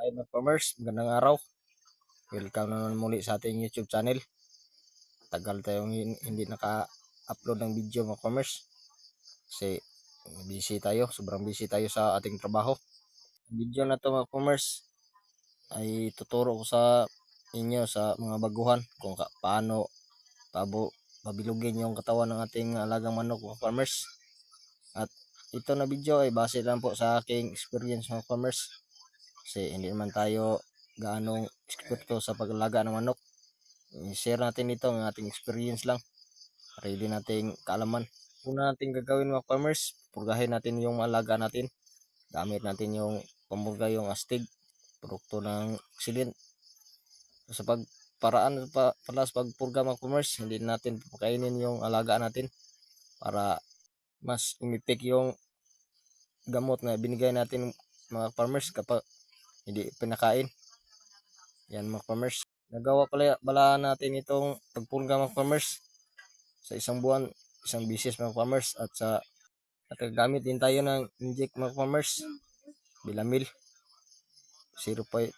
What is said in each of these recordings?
Hi mga farmers, magandang araw. Welcome naman muli sa ating YouTube channel. Tagal tayong hindi naka-upload ng video mga farmers. Kasi busy tayo, sobrang busy tayo sa ating trabaho. Ang video na to mga farmers ay tuturo ko sa inyo sa mga baguhan kung paano pabilugin yung katawan ng ating alagang manok mga farmers. At ito na video ay base lang po sa aking experience mga farmers. Kasi hindi naman tayo gaanong eksperto sa pag-alaga ng manok. I-share natin ito ang ating experience lang. Ready nating kaalaman. Una natin gagawin mga farmers, purgahin natin yung alaga natin. Gamit natin yung pamurga yung astig, produkto ng xylene. Sa pagparaan pala sa pagpurga mga farmers, hindi natin pakainin yung alaga natin para mas umipik yung gamot na binigay natin mga farmers kapag hindi pinakain. Yan mga farmers. Nagawa pala natin itong pagpurga mga farmers sa isang buwan, isang bisis mga farmers, at nagagamit din tayo ng inject mga farmers, Bilamil 0.5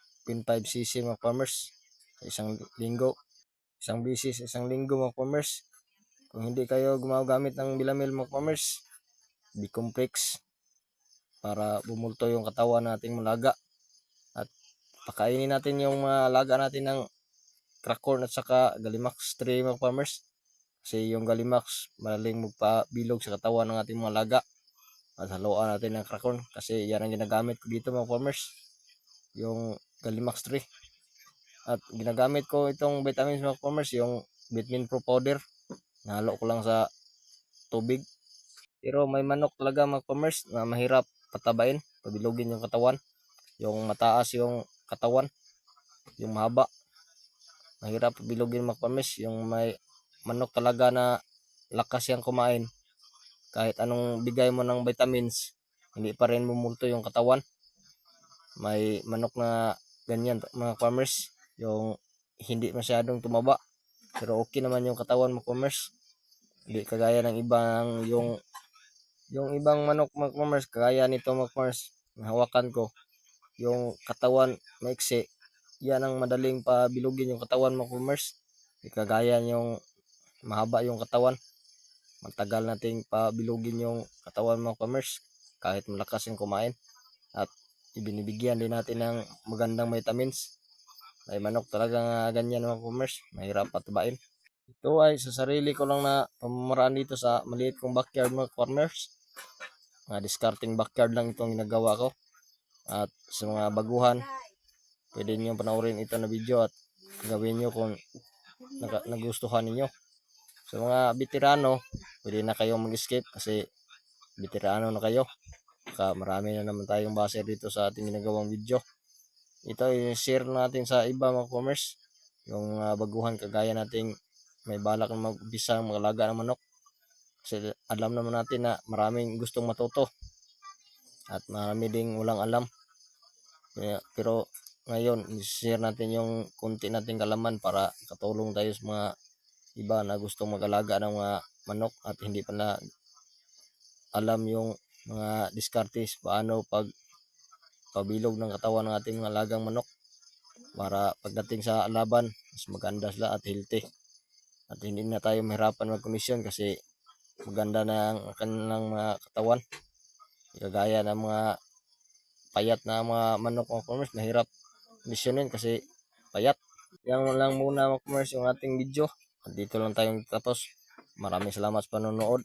cc mga farmers sa isang linggo. Isang bisis, isang linggo mga farmers. Kung hindi kayo gumagamit ng Bilamil mga farmers, B-complex para bumulto yung katawan nating malaga. At pakainin natin yung mga alaga natin ng Cracorn at saka Galimax 3 mga farmers. Kasi yung Galimax malaling magpabilog sa katawan ng ating mga laga. At haluan natin ng Cracorn kasi yan ang ginagamit ko dito mga farmers. Yung Galimax 3. At ginagamit ko itong vitamins mga farmers, yung Vitamin Pro powder. Nahalo ko lang sa tubig. Pero may manok talaga mga farmers na mahirap patabain, pabilugin yung katawan. Yung mataas yung katawan, yung mahaba. Mahirap pabilugin mga farmers. Yung may manok talaga na lakas yang kumain. Kahit anong bigay mo ng vitamins, hindi pa rin bumulto yung katawan. May manok na ganyan mga farmers, yung hindi masyadong tumaba. Pero okay naman yung katawan mga farmers. Hindi kagaya ng ibang yung ibang manok mga farmers, kagaya nito mga farmers, nahawakan ko. Yung katawan maiksi, yan ang madaling pabilugin yung katawan mga farmers. Hindi kagaya yung mahaba yung katawan. Matagal nating pabilugin yung katawan mga farmers kahit malakas yung kumain. At ibinibigyan din natin ng magandang vitamins. May manok talaga nga ganyan mga farmers, mahirap patabain. Ito ay sa sarili ko lang na pamamaraan dito sa maliit kong backyard mga farmers. Mga discarding backyard lang itong ginagawa ko. At sa mga baguhan, pwede niyo panoorin ito na video at gawin niyo kung nagustuhan niyo. Sa mga veterano, pwede na kayong mag-skip kasi veterano na kayo. Marami na naman tayong base dito sa ating ginagawang video. Ito i-share natin sa iba mga farmers. Yung baguhan kagaya nating may balak na mag-umpisa ng mag-alaga ng manok. Kasi alam naman natin na maraming gustong matuto. At marami ding walang alam. Pero ngayon, i-share natin yung kunti nating kalaman para katulong tayo sa mga iba na gustong mag-alaga ng mga manok at hindi pa na alam yung mga diskartes paano pabilog ng katawan ng ating mga alagang manok para pagdating sa laban mas maganda sila at healthy at hindi na tayo mahirapan magkondisyon kasi maganda na ang kanilang mga katawan. Kagaya ng mga payat na mga manok mga farmers, mahirap kondisyonin kasi payat. Yan lang muna mga farmers yung ating video at dito lang tayong tapos. Maraming salamat sa panonood.